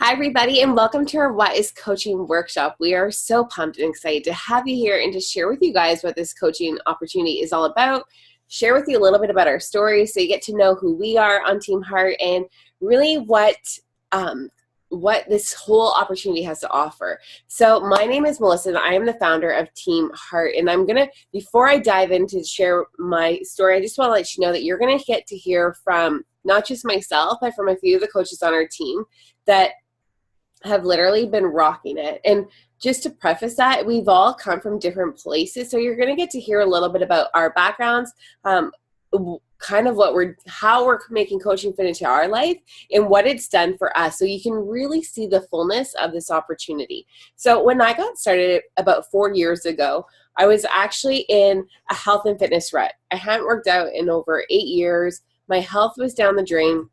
Hi, everybody, and welcome to our What is Coaching workshop. We are so pumped and excited to have you here and to share with you guys what this coaching opportunity is all about, share with you a little bit about our story so you get to know who we are on Team Heart and really what this whole opportunity has to offer. So my name is Melissa, and I am the founder of Team Heart, and I'm going to, before I dive in to share my story, I just want to let you know that you're going to get to hear from not just myself, but from a few of the coaches on our team that have literally been rocking it. And just to preface that, we've all come from different places, so you're going to get to hear a little bit about our backgrounds, kind of how we're making coaching fit into our life and what it's done for us, so you can really see the fullness of this opportunity. So when I got started about 4 years ago, I was actually in a health and fitness rut. I hadn't worked out in over 8 years. My health was down the drain,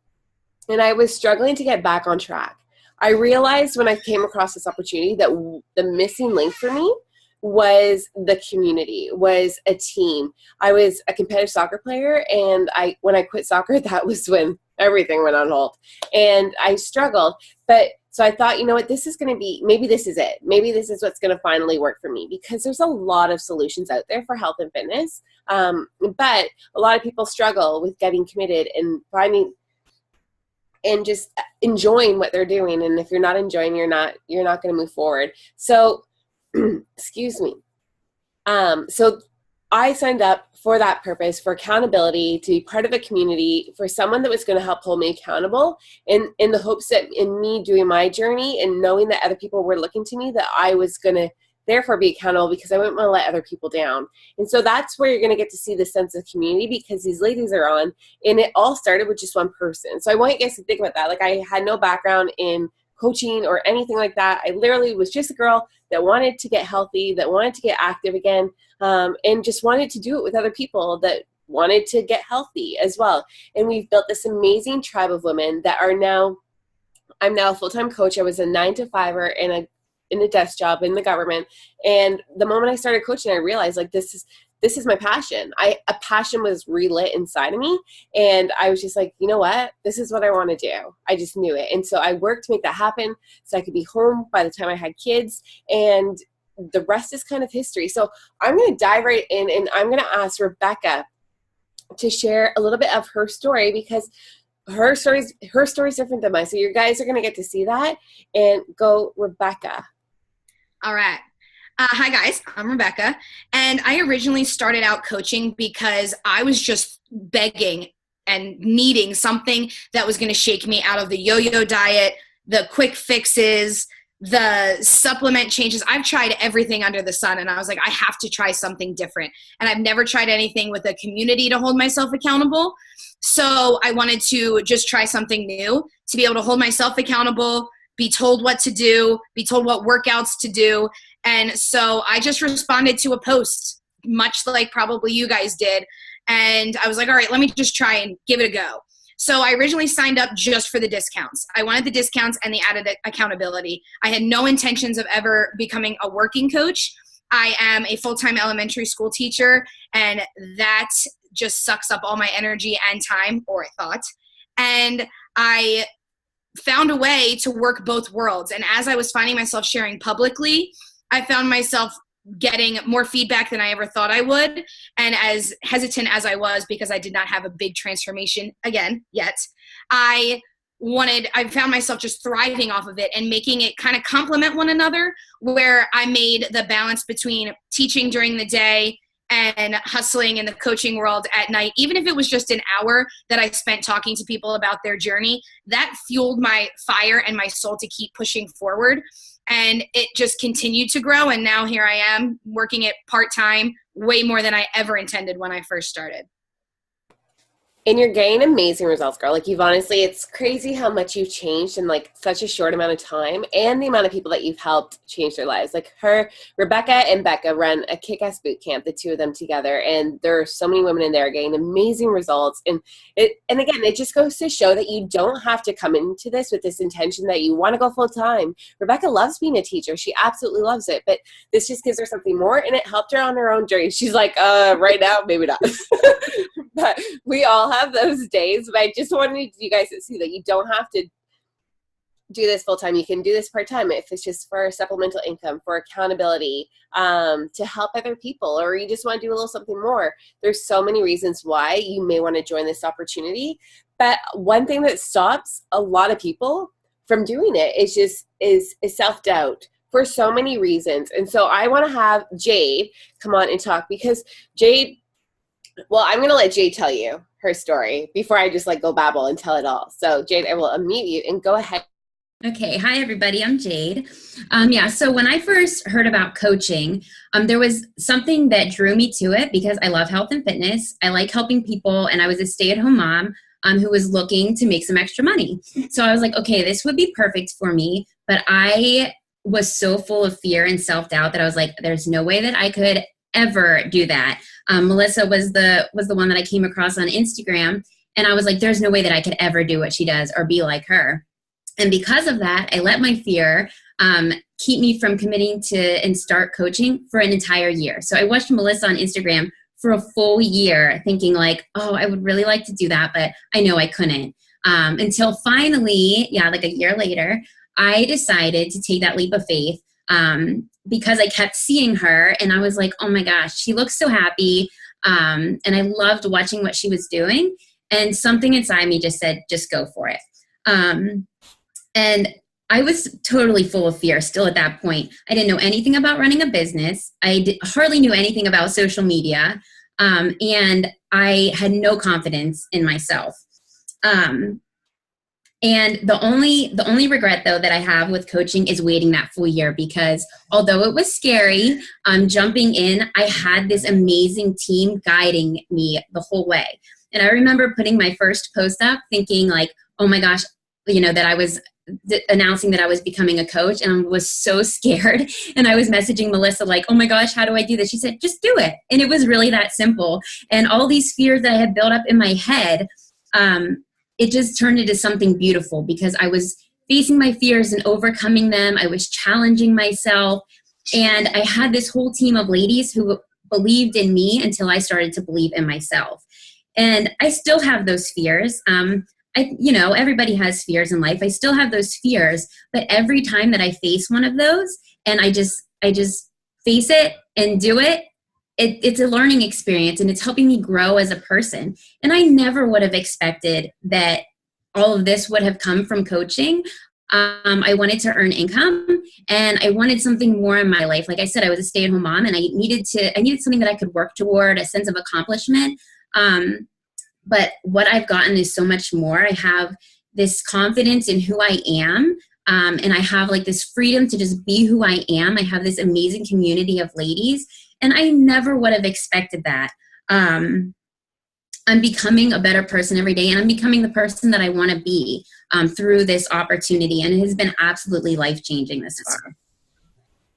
and I was struggling to get back on track. I realized when I came across this opportunity that the missing link for me was the community, was a team. I was a competitive soccer player, and when I quit soccer, that was when everything went on hold. And I struggled. So I thought, you know what, this is going to be, maybe this is it. Maybe this is what's going to finally work for me, because there's a lot of solutions out there for health and fitness. But a lot of people struggle with getting committed and finding and just enjoying what they're doing. And if you're not enjoying, you're not going to move forward. So, excuse me. So I signed up for that purpose, for accountability, to be part of a community, for someone that was going to help hold me accountable, in the hopes that in me doing my journey and knowing that other people were looking to me, that I was going to therefore be accountable, because I wouldn't want to let other people down. And so that's where you're going to get to see the sense of community, because these ladies are on, and it all started with just one person. So I want you guys to think about that. Like, I had no background in coaching or anything like that. I literally was just a girl that wanted to get healthy, that wanted to get active again, and just wanted to do it with other people that wanted to get healthy as well. And we've built this amazing tribe of women that are now, I'm now a full-time coach. I was a 9-to-5er in a desk job in the government. And the moment I started coaching, I realized, like, this is my passion. A passion was relit inside of me. And I was just like, you know what? This is what I want to do. I just knew it. And so I worked to make that happen so I could be home by the time I had kids. And the rest is kind of history. So I'm going to dive right in, and I'm going to ask Rebecca to share a little bit of her story, because her story's different than mine. So you guys are going to get to see that. And go, Rebecca. All right. Hi, guys. I'm Rebecca. And I originally started out coaching because I was just begging and needing something that was going to shake me out of the yo-yo diet, the quick fixes, the supplement changes. I've tried everything under the sun, and I was like, I have to try something different. And I've never tried anything with a community to hold myself accountable. So I wanted to just try something new, to be able to hold myself accountable, be told what to do, be told what workouts to do. And so I just responded to a post, much like probably you guys did. And I was like, all right, let me just try and give it a go. So I originally signed up just for the discounts. I wanted the discounts and the added accountability. I had no intentions of ever becoming a working coach. I am a full-time elementary school teacher, and that just sucks up all my energy and time, or I thought. And I found a way to work both worlds. And as I was finding myself sharing publicly, I found myself getting more feedback than I ever thought I would. And as hesitant as I was, because I did not have a big transformation again yet, I found myself just thriving off of it and making it kind of complement one another, where I made the balance between teaching during the day and hustling in the coaching world at night. Even if it was just an hour that I spent talking to people about their journey, that fueled my fire and my soul to keep pushing forward. And it just continued to grow. And now here I am working it part-time, way more than I ever intended when I first started. And you're getting amazing results, girl. Like, it's crazy how much you've changed in like such a short amount of time, and the amount of people that you've helped change their lives. Like Rebecca and Becca run a kick-ass boot camp, the two of them together, and there are so many women in there getting amazing results. And again, it just goes to show that you don't have to come into this with this intention that you want to go full time. Rebecca loves being a teacher. She absolutely loves it, but this just gives her something more, and it helped her on her own journey. She's like, right now, maybe not. But we all have those days. But I just wanted you guys to see that you don't have to do this full time. You can do this part time if it's just for supplemental income, for accountability, to help other people, or you just want to do a little something more. There's so many reasons why you may want to join this opportunity. But one thing that stops a lot of people from doing it is self-doubt for so many reasons. And so I want to have Jade come on and talk, because Jade, well, I'm going to let Jade tell you her story before I just like go babble and tell it all. So Jade, I will unmute you and go ahead. Okay. Hi, everybody. I'm Jade. So when I first heard about coaching, there was something that drew me to it because I love health and fitness. I like helping people, and I was a stay-at-home mom who was looking to make some extra money. So I was like, okay, this would be perfect for me. But I was so full of fear and self-doubt that I was like, there's no way that I could ever do that. Melissa was the one that I came across on Instagram, and I was like, there's no way that I could ever do what she does or be like her. And because of that, I let my fear keep me from committing to and start coaching for an entire year. So I watched Melissa on Instagram for a full year thinking like, oh, I would really like to do that, but I know I couldn't. Until finally, like a year later, I decided to take that leap of faith because I kept seeing her and I was like, oh my gosh, she looks so happy. And I loved watching what she was doing. And something inside me just said, just go for it. And I was totally full of fear still at that point. I didn't know anything about running a business. I hardly knew anything about social media. And I had no confidence in myself. And the only regret, though, that I have with coaching is waiting that full year, because although it was scary, jumping in, I had this amazing team guiding me the whole way. And I remember putting my first post up thinking like, oh my gosh, that I was announcing that I was becoming a coach, and I was so scared. And I was messaging Melissa like, oh my gosh, how do I do this? She said, just do it. And it was really that simple. And all these fears that I had built up in my head, it just turned into something beautiful because I was facing my fears and overcoming them. I was challenging myself. And I had this whole team of ladies who believed in me until I started to believe in myself. And I still have those fears. Everybody has fears in life. I still have those fears, but every time that I face one of those and I just face it and do it, it's a learning experience, and it's helping me grow as a person. And I never would have expected that all of this would have come from coaching. I wanted to earn income, and I wanted something more in my life. Like I said, I was a stay-at-home mom, and I needed something that I could work toward, a sense of accomplishment. But what I've gotten is so much more. I have this confidence in who I am, and I have like this freedom to just be who I am. I have this amazing community of ladies, and I never would have expected that. I'm becoming a better person every day, and I'm becoming the person that I want to be through this opportunity, and it has been absolutely life-changing this far.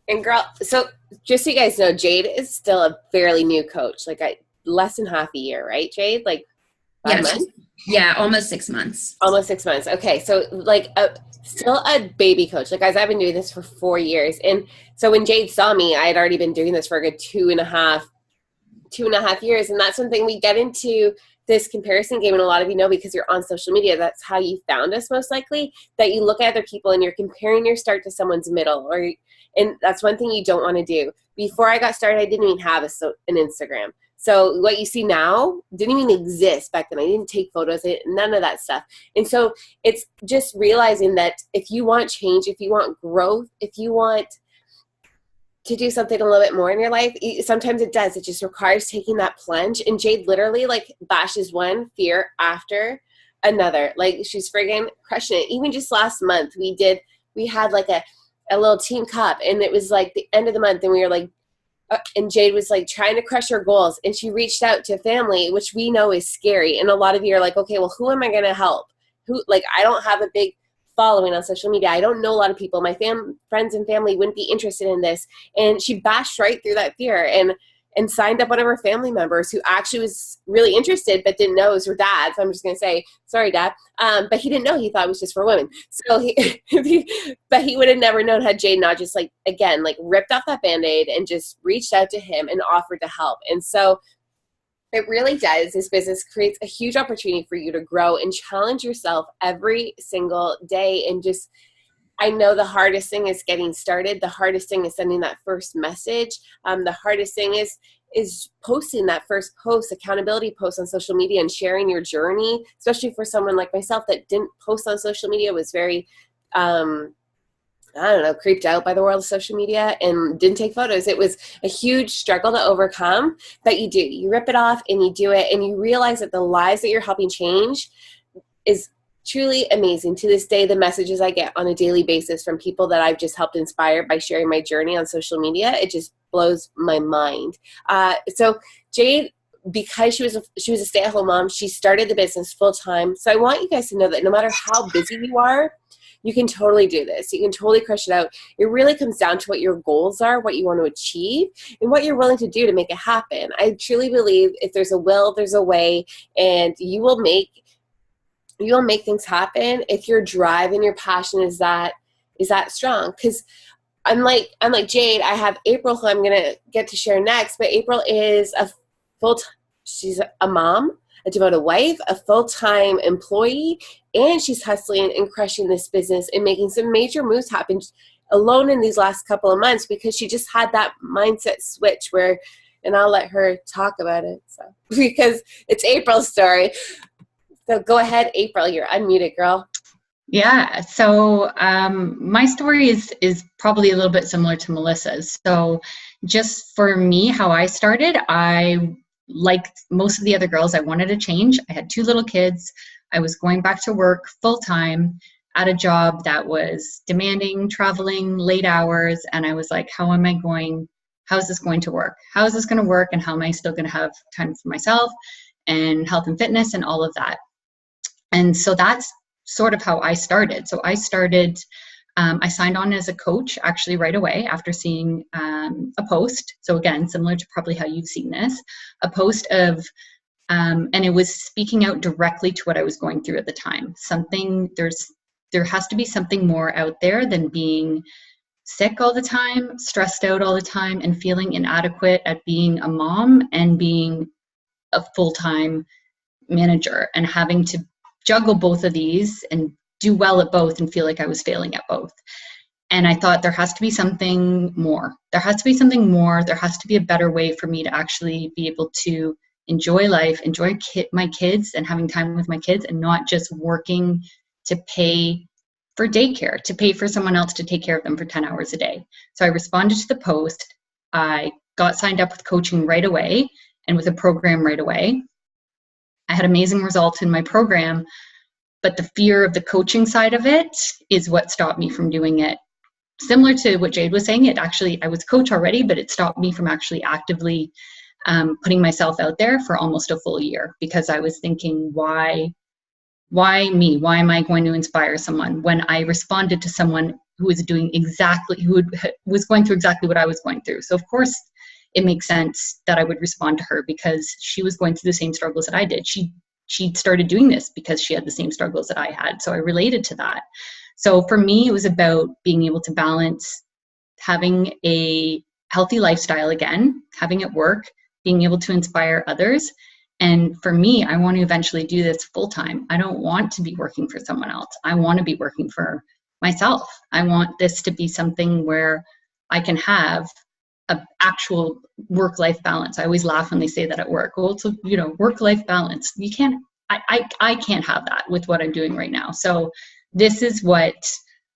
And girl, so just so you guys know, Jade is still a fairly new coach, like less than half a year, right, Jade? Like 5 months? Yeah, almost 6 months. Almost 6 months. Okay, so like still a baby coach. Like, guys, I've been doing this for 4 years. And so when Jade saw me, I had already been doing this for a good two and a half years. And that's something we get into this comparison game. And a lot of you know, because you're on social media, that's how you found us most likely, that you look at other people and you're comparing your start to someone's middle. And that's one thing you don't want to do. Before I got started, I didn't even have an Instagram. So what you see now didn't even exist back then. I didn't take photos, none of that stuff. And so it's just realizing that if you want change, if you want growth, if you want to do something a little bit more in your life, sometimes it does. It just requires taking that plunge. And Jade literally like bashes one fear after another. Like she's friggin' crushing it. Even just last month, we had like a little team cup, and it was like the end of the month, and we were like, and Jade was like trying to crush her goals, and she reached out to family, which we know is scary. And a lot of you are like, okay, well, who am I going to help? I don't have a big following on social media. I don't know a lot of people. My friends and family wouldn't be interested in this. And she bashed right through that fear and signed up one of her family members who actually was really interested but didn't know it was her dad. So I'm just going to say, sorry, Dad. But he didn't know. He thought it was just for women. So but he would have never known had Jade not just ripped off that Band-Aid and just reached out to him and offered to help. And so it really does. This business creates a huge opportunity for you to grow and challenge yourself every single day and just I know the hardest thing is getting started. The hardest thing is sending that first message. The hardest thing is posting that first post, accountability post on social media, and sharing your journey, especially for someone like myself that didn't post on social media, was very, creeped out by the world of social media and didn't take photos. It was a huge struggle to overcome, but you do. You rip it off and you do it, and you realize that the lives that you're helping change is truly amazing. To this day, the messages I get on a daily basis from people that I've just helped inspire by sharing my journey on social media, it just blows my mind. So Jade, because she was a stay-at-home mom, she started the business full-time. So I want you guys to know that no matter how busy you are, you can totally do this. You can totally crush it out. It really comes down to what your goals are, what you want to achieve, and what you're willing to do to make it happen. I truly believe if there's a will, there's a way, and you will make things happen if your drive and your passion is that strong. Because unlike Jade, I have April, who I'm gonna get to share next. But April is she's a mom, a devoted wife, a full-time employee, and she's hustling and crushing this business and making some major moves happen alone in these last couple of months, because she just had that mindset switch where, and I'll let her talk about it, so because it's April's story. So go ahead, April. You're unmuted, girl. Yeah. So my story is probably a little bit similar to Melissa's. So just for me, how I started, like most of the other girls, I wanted to change. I had 2 little kids. I was going back to work full time at a job that was demanding, traveling, late hours. And I was like, how is this going to work? How is this going to work? And how am I still going to have time for myself and health and fitness and all of that? And so that's sort of how I started. So I signed on as a coach actually right away after seeing a post. So again, similar to probably how you've seen this, a post of, and it was speaking out directly to what I was going through at the time. There has to be something more out there than being sick all the time, stressed out all the time, and feeling inadequate at being a mom and being a full-time manager and having to juggle both of these and do well at both and feel like I was failing at both. And I thought there has to be something more. There has to be something more. There has to be a better way for me to actually be able to enjoy life, enjoy my kids and having time with my kids, and not just working to pay for daycare, to pay for someone else to take care of them for 10 hours a day. So I responded to the post. I got signed up with coaching right away and with a program right away. I had amazing results in my program, but the fear of the coaching side of it is what stopped me from doing it. Similar to what Jade was saying, I was coach already, but it stopped me from actually actively putting myself out there for almost a full year, because I was thinking, why me? Why am I going to inspire someone when I responded to someone who was was going through exactly what I was going through? So of course, it makes sense that I would respond to her, because she was going through the same struggles that I did. She started doing this because she had the same struggles that I had. So I related to that. So for me, it was about being able to balance having a healthy lifestyle again, having it work, being able to inspire others. And for me, I want to eventually do this full time. I don't want to be working for someone else. I want to be working for myself. I want this to be something where I can have an actual work-life balance. I always laugh when they say that at work. Well, it's work-life balance. You can't, I can't have that with what I'm doing right now. So this is what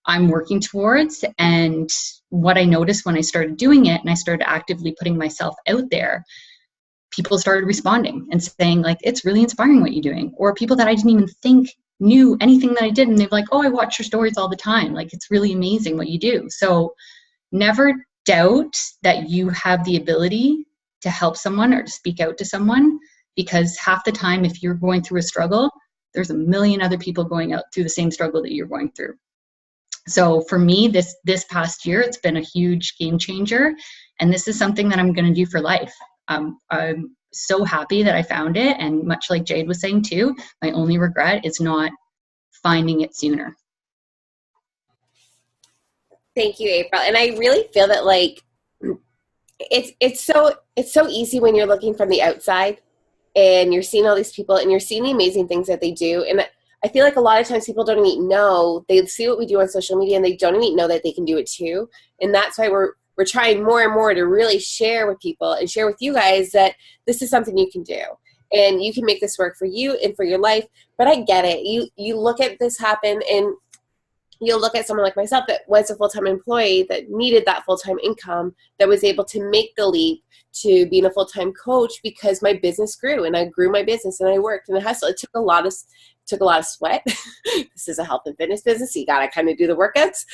I'm working towards. And what I noticed when I started doing it and I started actively putting myself out there, people started responding and saying, like, it's really inspiring what you're doing. Or people that I didn't even think knew anything that I did. And they're like, oh, I watch your stories all the time. Like, it's really amazing what you do. So never doubt that you have the ability to help someone or to speak out to someone, because half the time, if you're going through a struggle, there's a million other people going out through the same struggle that you're going through. So for me, this past year, it's been a huge game changer. And this is something that I'm going to do for life. I'm so happy that I found it. And much like Jade was saying too, my only regret is not finding it sooner. Thank you, April. And I really feel that, like, it's so easy when you're looking from the outside and you're seeing all these people and you're seeing the amazing things that they do. And I feel like a lot of times people don't even know, they see what we do on social media and they don't even know that they can do it too. And that's why we're trying more and more to really share with people and share with you guys that this is something you can do. And you can make this work for you and for your life. But I get it. You look at this happen, and you'll look at someone like myself that was a full-time employee that needed that full-time income, that was able to make the leap to being a full-time coach because my business grew, and I grew my business and I worked and I hustled. It took a lot of sweat. This is a health and fitness business. So you got to kind of do the workouts.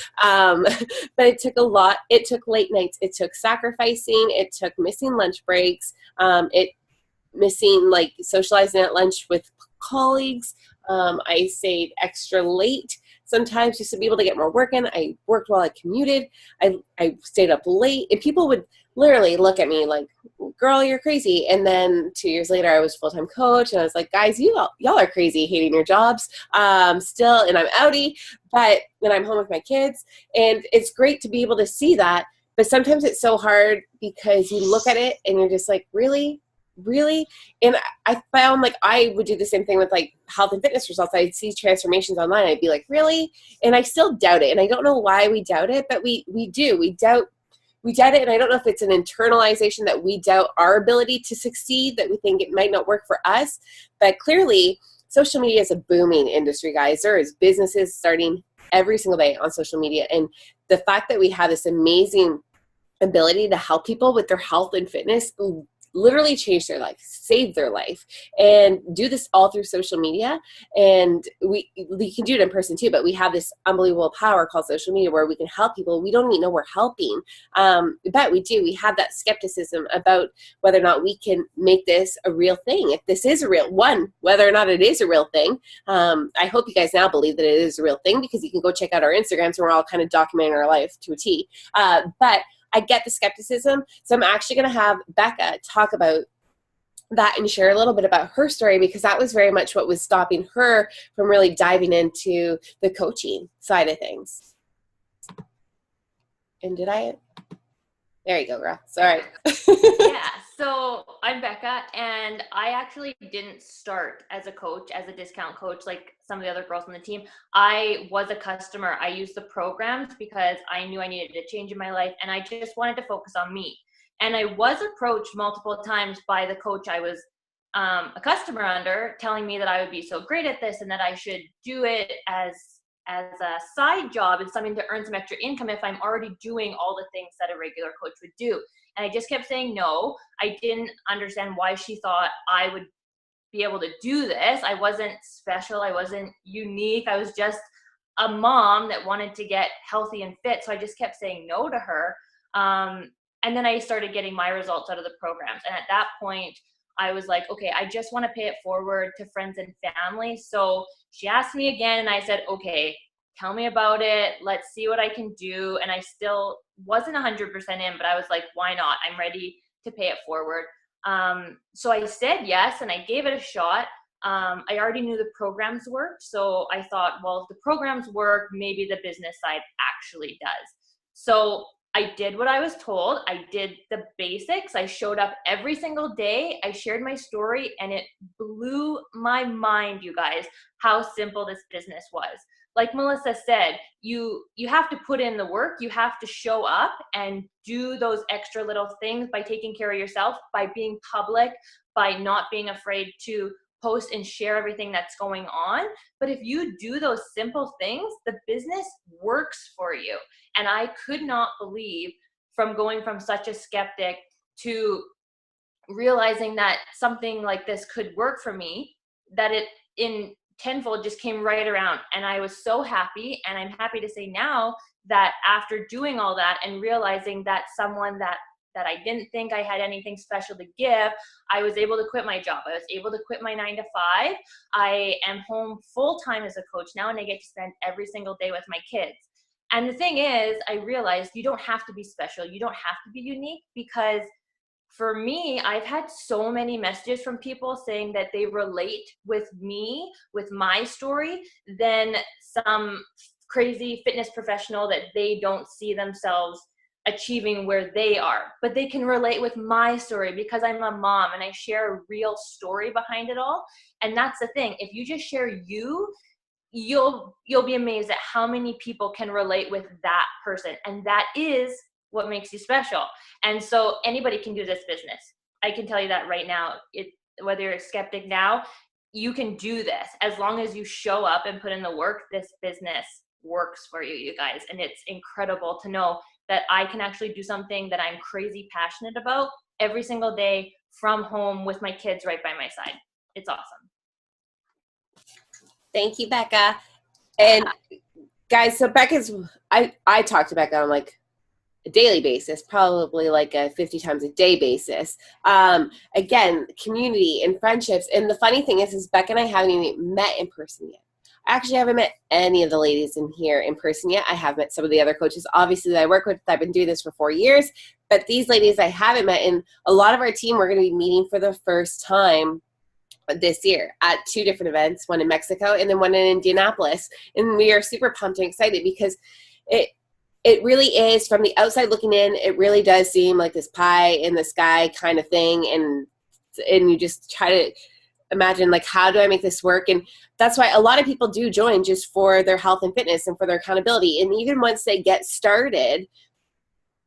But it took a lot. It took late nights. It took sacrificing. It took missing lunch breaks. It missing like socializing at lunch with colleagues. I stayed extra late sometimes just to be able to get more work in. I worked while I commuted. I stayed up late, and people would literally look at me like, girl, you're crazy. And then 2 years later, I was a full-time coach, and I was like, guys, y'all are crazy hating your jobs still, and I'm outie, but then I'm home with my kids. And it's great to be able to see that, but sometimes it's so hard because you look at it and you're just like, really? And I found like I would do the same thing with like health and fitness results. I'd see transformations online. I'd be like, really? And I still doubt it. And I don't know why we doubt it, but we do. We doubt it. And I don't know if it's an internalization that we doubt our ability to succeed, that we think it might not work for us. But clearly, social media is a booming industry, guys. There is businesses starting every single day on social media. And the fact that we have this amazing ability to help people with their health and fitness literally change their life, save their life, and do this all through social media. And we can do it in person too, but we have this unbelievable power called social media where we can help people. We don't even know we're helping, but we do. We have that skepticism about whether or not we can make this a real thing. If this is a real one, whether or not it is a real thing. I hope you guys now believe that it is a real thing, because you can go check out our Instagrams and we're all kind of documenting our life to a T. But I get the skepticism. So I'm actually going to have Becca talk about that and share a little bit about her story, because that was very much what was stopping her from really diving into the coaching side of things. And there you go, girl. Sorry. Yeah, so I'm Becca, and I actually didn't start as a coach, as a discount coach, like some of the other girls on the team. I was a customer. I used the programs because I knew I needed a change in my life, and I just wanted to focus on me. And I was approached multiple times by the coach I was a customer under, telling me that I would be so great at this and that I should do it as a side job and something to earn some extra income if I'm already doing all the things that a regular coach would do. And I just kept saying no. I didn't understand why she thought I would be able to do this. I wasn't special. I wasn't unique. I was just a mom that wanted to get healthy and fit. So I just kept saying no to her. And then I started getting my results out of the programs. And at that point, I was like, okay, I just want to pay it forward to friends and family. So she asked me again, and I said, okay, tell me about it. Let's see what I can do. And I still wasn't 100% in, but I was like, why not? I'm ready to pay it forward. So I said yes, and I gave it a shot. I already knew the programs worked. So I thought, well, if the programs work, maybe the business side actually does. So I did what I was told. I did the basics. I showed up every single day. I shared my story, and it blew my mind, you guys, how simple this business was. Like Melissa said, you have to put in the work. You have to show up and do those extra little things by taking care of yourself, by being public, by not being afraid to post and share everything that's going on. But if you do those simple things, the business works for you. And I could not believe, from going from such a skeptic to realizing that something like this could work for me, that it in tenfold just came right around. And I was so happy. And I'm happy to say now that after doing all that and realizing that someone that I didn't think I had anything special to give, I was able to quit my job. I was able to quit my 9 to 5. I am home full time as a coach now, and I get to spend every single day with my kids. And the thing is, I realized you don't have to be special. You don't have to be unique, because for me, I've had so many messages from people saying that they relate with me, with my story, than some crazy fitness professional that they don't see themselves achieving where they are. But they can relate with my story because I'm a mom and I share a real story behind it all. And that's the thing. If you just share you, you'll be amazed at how many people can relate with that person. And that is what makes you special. And so anybody can do this business. I can tell you that right now. Whether you're a skeptic now, you can do this as long as you show up and put in the work. This business works for you guys. And it's incredible to know that I can actually do something that I'm crazy passionate about every single day from home with my kids right by my side. It's awesome. Thank you, Becca. And guys, so I talk to Becca on like a daily basis, probably like a 50 times a day basis. Again, community and friendships. And the funny thing is Becca and I haven't even met in person yet. I actually haven't met any of the ladies in here in person yet. I have met some of the other coaches, obviously, that I work with. I've been doing this for 4 years, but these ladies I haven't met. And a lot of our team, we're going to be meeting for the first time this year at 2 different events, one in Mexico and then one in Indianapolis. And we are super pumped and excited because it really is, from the outside looking in, it really does seem like this pie in the sky kind of thing. And you just try to imagine, like, how do I make this work? And that's why a lot of people do join just for their health and fitness and for their accountability. And even once they get started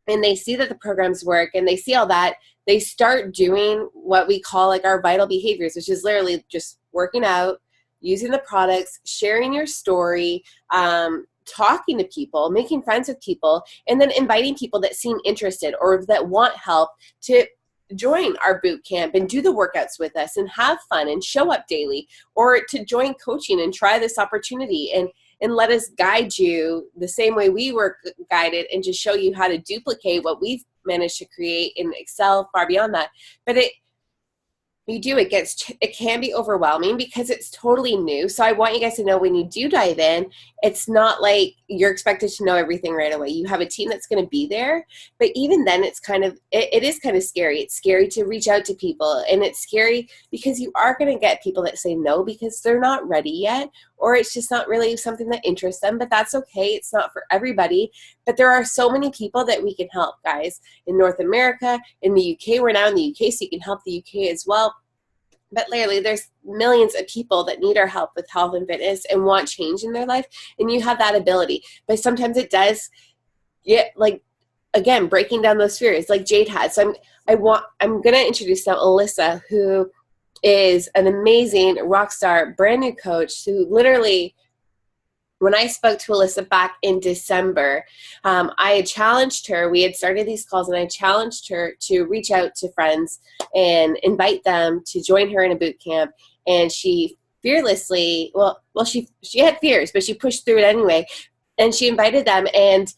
and they see that the programs work and they see all that, they start doing what we call like our vital behaviors, which is literally just working out, using the products, sharing your story, talking to people, making friends with people, and then inviting people that seem interested or that want help to join our boot camp and do the workouts with us and have fun and show up daily, or to join coaching and try this opportunity and let us guide you the same way we were guided and just show you how to duplicate what we've managed to create and excel far beyond that. But it can be overwhelming because it's totally new. So I want you guys to know, when you do dive in, it's not like you're expected to know everything right away. You have a team that's going to be there, but even then it is kind of scary. It's scary to reach out to people, and it's scary because you are going to get people that say no because they're not ready yet, or it's just not really something that interests them, but that's okay. It's not for everybody, but there are so many people that we can help, guys, in North America, in the UK. We're now in the UK, so you can help the UK as well. But literally, there's millions of people that need our help with health and fitness and want change in their life, and you have that ability. But sometimes it does get, like, again, breaking down those fears like Jade had. So I'm going to introduce now Alyssa, who is an amazing rock star, brand new coach who literally, when I spoke to Alyssa back in December, I had challenged her. We had started these calls, and I challenged her to reach out to friends and invite them to join her in a boot camp. And she fearlessly, she had fears, but she pushed through it anyway. And she invited them, and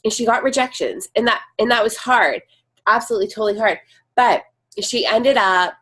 she got rejections, and that was hard, absolutely, totally hard. But she ended up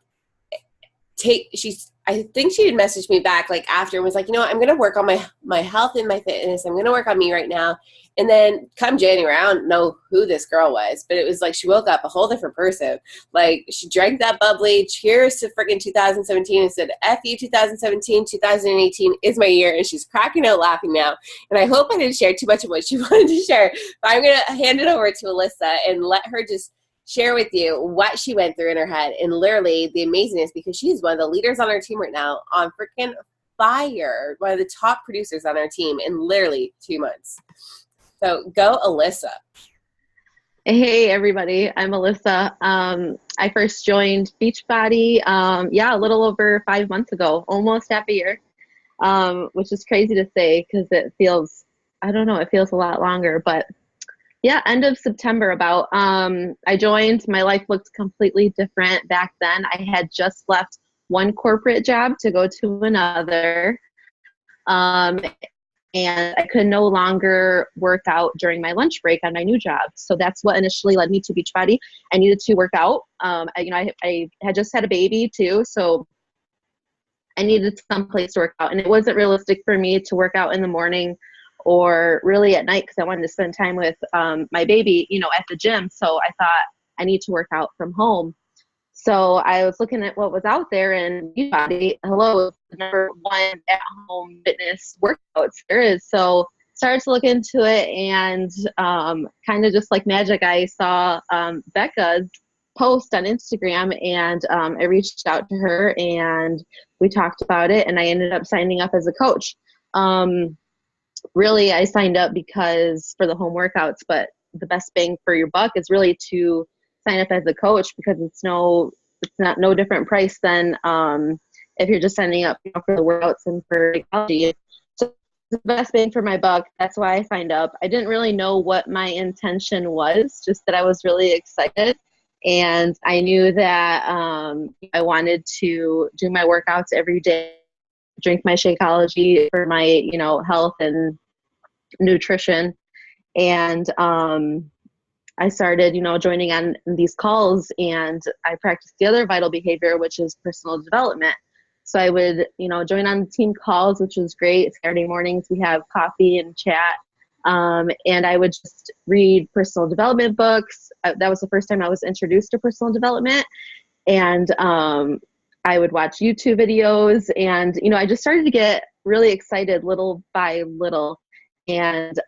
I think she had messaged me back like after and was like, I'm going to work on my health and my fitness. I'm going to work on me right now. And then come January, I don't know who this girl was, but it was like she woke up a whole different person. Like, she drank that bubbly, cheers to freaking 2017, and said, F you 2017, 2018 is my year. And she's cracking out laughing now. And I hope I didn't share too much of what she wanted to share, but I'm going to hand it over to Alyssa and let her just share with you what she went through in her head. And literally the amazingness, because she's one of the leaders on our team right now, on freaking fire, one of the top producers on our team in literally 2 months. So go, Alyssa. Hey everybody, I'm Alyssa. I first joined Beachbody a little over 5 months ago, almost half a year, which is crazy to say because it feels a lot longer, but yeah, end of September about. I joined. My life looked completely different back then. I had just left one corporate job to go to another, and I could no longer work out during my lunch break on my new job. So that's what initially led me to Beachbody. I needed to work out. I had just had a baby too, so I needed some place to work out, and it wasn't realistic for me to work out in the morning or really at night because I wanted to spend time with my baby, at the gym. So I thought I need to work out from home. So I was looking at what was out there, and Beachbody, is the number one at-home fitness workouts there is. So started to look into it, and kind of just like magic, I saw Becca's post on Instagram, and I reached out to her, and we talked about it, and I ended up signing up as a coach. Really, I signed up because for the home workouts, but the best bang for your buck is really to sign up as a coach, because it's not no different price than if you're just signing up, for the workouts and for psychology. So the best bang for my buck. That's why I signed up. I didn't really know what my intention was, just that I was really excited. And I knew that I wanted to do my workouts every day, drink my Shakeology for my, health and nutrition. And I started, joining on these calls, and I practiced the other vital behavior, which is personal development. So I would, join on team calls, which was great. Saturday mornings, we have coffee and chat. And I would just read personal development books. That was the first time I was introduced to personal development. And I would watch YouTube videos, and, I just started to get really excited little by little. And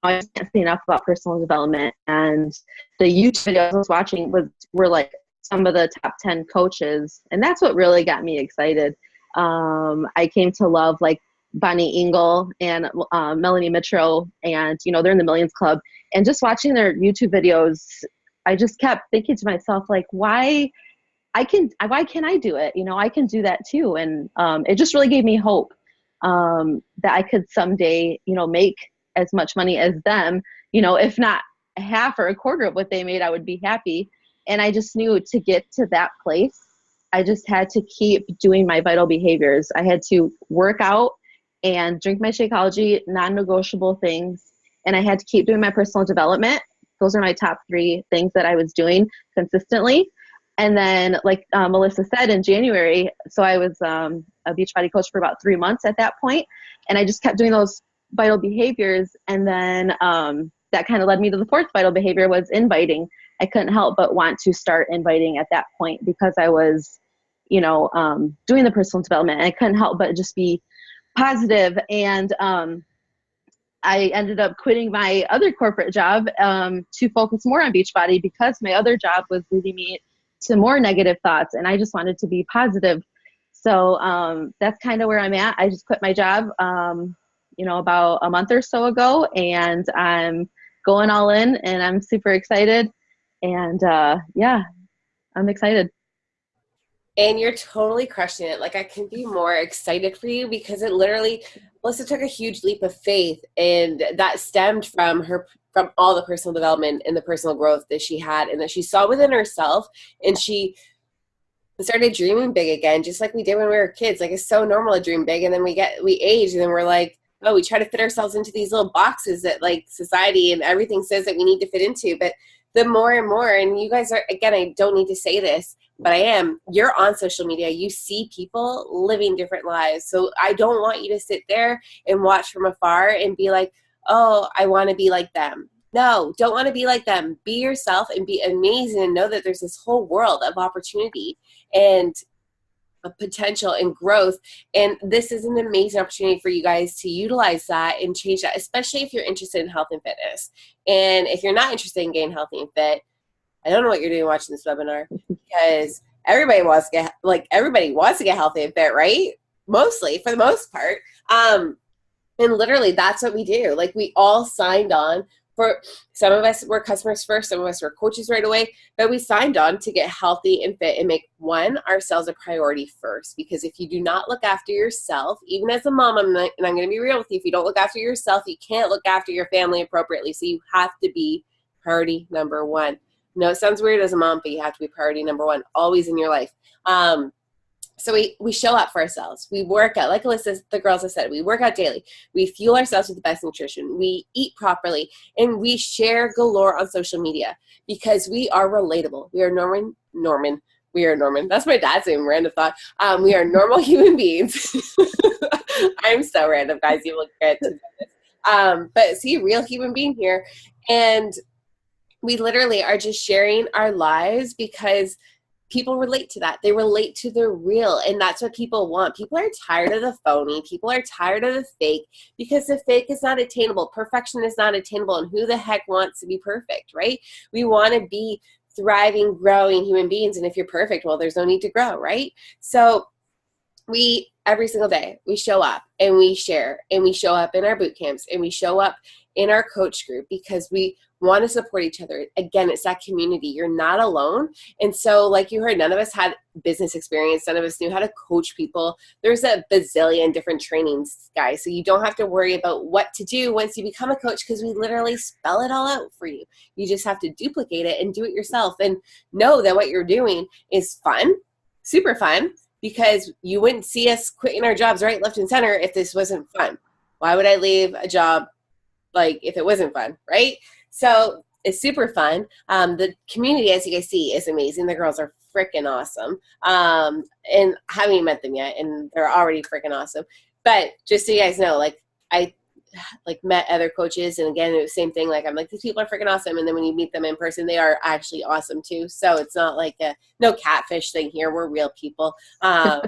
I just can't say enough about personal development. And the YouTube videos I was watching were like some of the top 10 coaches. And that's what really got me excited. I came to love like Bonnie Engel and Melanie Mitro, and, they're in the Millions Club. And just watching their YouTube videos, I just kept thinking to myself, like, why can't I do it? I can do that too. And it just really gave me hope that I could someday, make as much money as them, if not half or a quarter of what they made, I would be happy. And I just knew to get to that place, I just had to keep doing my vital behaviors. I had to work out and drink my Shakeology, non-negotiable things. And I had to keep doing my personal development. Those are my top 3 things that I was doing consistently. And then, like Melissa said, in January, so I was a Beachbody coach for about 3 months at that point, and I just kept doing those vital behaviors. And then that kind of led me to the 4th vital behavior, was inviting. I couldn't help but want to start inviting at that point, because I was, doing the personal development, and I couldn't help but just be positive. And I ended up quitting my other corporate job to focus more on Beachbody, because my other job was leading me to more negative thoughts, and I just wanted to be positive. So that's kind of where I'm at. I just quit my job, about a month or so ago, and I'm going all in, and I'm super excited. And yeah, I'm excited. And you're totally crushing it. Like, I couldn't be more excited for you, because it literally, Melissa took a huge leap of faith, and that stemmed from all the personal development and the personal growth that she had and that she saw within herself. And she started dreaming big again, just like we did when we were kids. Like, it's so normal to dream big, and then we age, and then we're like, oh, we try to fit ourselves into these little boxes that, like, society and everything says that we need to fit into. But the more and more, and you guys are, again, I don't need to say this, but you're on social media. You see people living different lives. So I don't want you to sit there and watch from afar and be like, oh, I want to be like them. No, don't want to be like them. Be yourself and be amazing, and know that there's this whole world of opportunity and potential and growth. And this is an amazing opportunity for you guys to utilize that and change that, especially if you're interested in health and fitness. And if you're not interested in getting healthy and fit, I don't know what you're doing watching this webinar, because everybody wants to get healthy and fit, right? Mostly, for the most part. And literally, that's what we do. Like, we all signed on. For some of us were customers first, some of us were coaches right away, but we signed on to get healthy and fit and make ourselves a priority first. Because if you do not look after yourself, even as a mom, and I'm going to be real with you, if you don't look after yourself, you can't look after your family appropriately. So you have to be priority number 1. No, it sounds weird as a mom, but you have to be priority number 1 always in your life. So we show up for ourselves. We work out, like Alyssa, the girls have said, we work out daily. We fuel ourselves with the best nutrition. We eat properly, and we share galore on social media, because we are relatable. We are Norman. We are Norman. That's my dad's name, random thought. We are normal human beings. I'm so random, guys. You will get to know this. But see, real human being here. And we literally are just sharing our lives, because people relate to that. They relate to the real, and that's what people want. People are tired of the phony. People are tired of the fake, because the fake is not attainable. Perfection is not attainable, and who the heck wants to be perfect, right? We want to be thriving, growing human beings, and if you're perfect, well, there's no need to grow, right? So we every single day. We show up and we share, and we show up in our boot camps, and we show up in our coach group because we want to support each other. Again, it's that community. You're not alone. And so, like you heard, none of us had business experience. None of us knew how to coach people. There's a bazillion different trainings, guys. So you don't have to worry about what to do once you become a coach, because we literally spell it all out for you. You just have to duplicate it and do it yourself, and know that what you're doing is fun, super fun, because you wouldn't see us quitting our jobs right, left, and center if this wasn't fun. Why would I leave a job like if it wasn't fun, right? So it's super fun. The community, as you guys see, is amazing. The girls are freaking awesome. And I haven't even met them yet, and they're already freaking awesome. But just so you guys know, like, I met other coaches, and again, it was the same thing. Like, I'm like, these people are freaking awesome. And then when you meet them in person, they are actually awesome too. So it's not like no catfish thing here. We're real people. I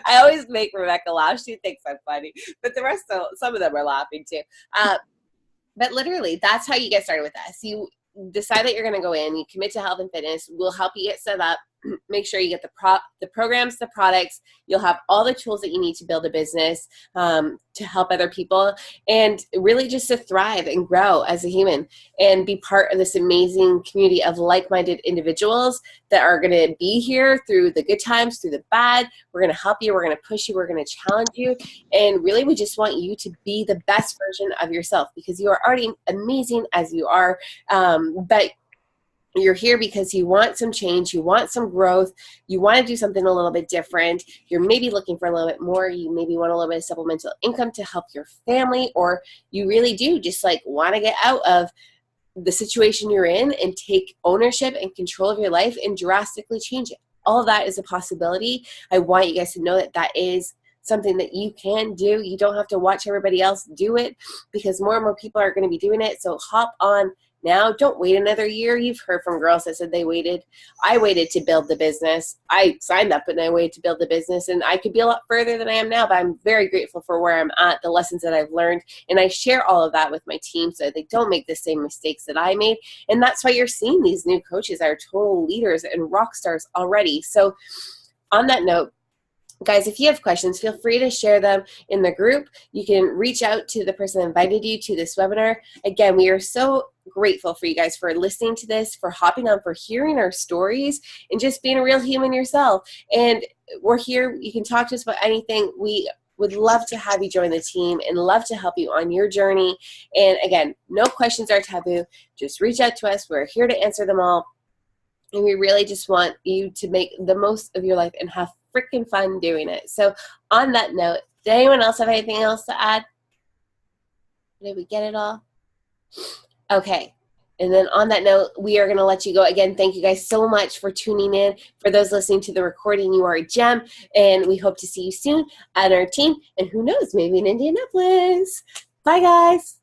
always make Rebecca laugh. She thinks I'm funny, but the rest of some of them are laughing too. But literally, that's how you get started with us. You decide that you're going to go in, you commit to health and fitness. We'll help you get set up. Make sure you get the programs, the products. You'll have all the tools that you need to build a business, to help other people, and really just to thrive and grow as a human and be part of this amazing community of like-minded individuals that are going to be here through the good times, through the bad. We're going to help you. We're going to push you. We're going to challenge you. And really, we just want you to be the best version of yourself, because you are already amazing as you are. But you're here because you want some change, you want some growth, you want to do something a little bit different. You're maybe looking for a little bit more. You maybe want a little bit of supplemental income to help your family, or you really do just like want to get out of the situation you're in and take ownership and control of your life and drastically change it. All of that is a possibility. I want you guys to know that that is something that you can do. You don't have to watch everybody else do it, because more and more people are going to be doing it. So hop on now. Don't wait another year. You've heard from girls that said they waited. I waited to build the business. I signed up and I waited to build the business, and I could be a lot further than I am now, but I'm very grateful for where I'm at, the lessons that I've learned, and I share all of that with my team so they don't make the same mistakes that I made. And that's why you're seeing these new coaches are total leaders and rock stars already. So on that note, guys, if you have questions, feel free to share them in the group. You can reach out to the person that invited you to this webinar. Again, we are so grateful for you guys for listening to this, for hopping on, for hearing our stories, and just being a real human yourself. And we're here. You can talk to us about anything. We would love to have you join the team and love to help you on your journey. And again, no questions are taboo. Just reach out to us. We're here to answer them all. And we really just want you to make the most of your life and have freaking fun doing it. So on that note, did anyone else have anything else to add? Did we get it all? Okay. And then on that note, we are going to let you go. Again, thank you guys so much for tuning in. For those listening to the recording, you are a gem. And we hope to see you soon at our team. And who knows, maybe in Indianapolis. Bye, guys.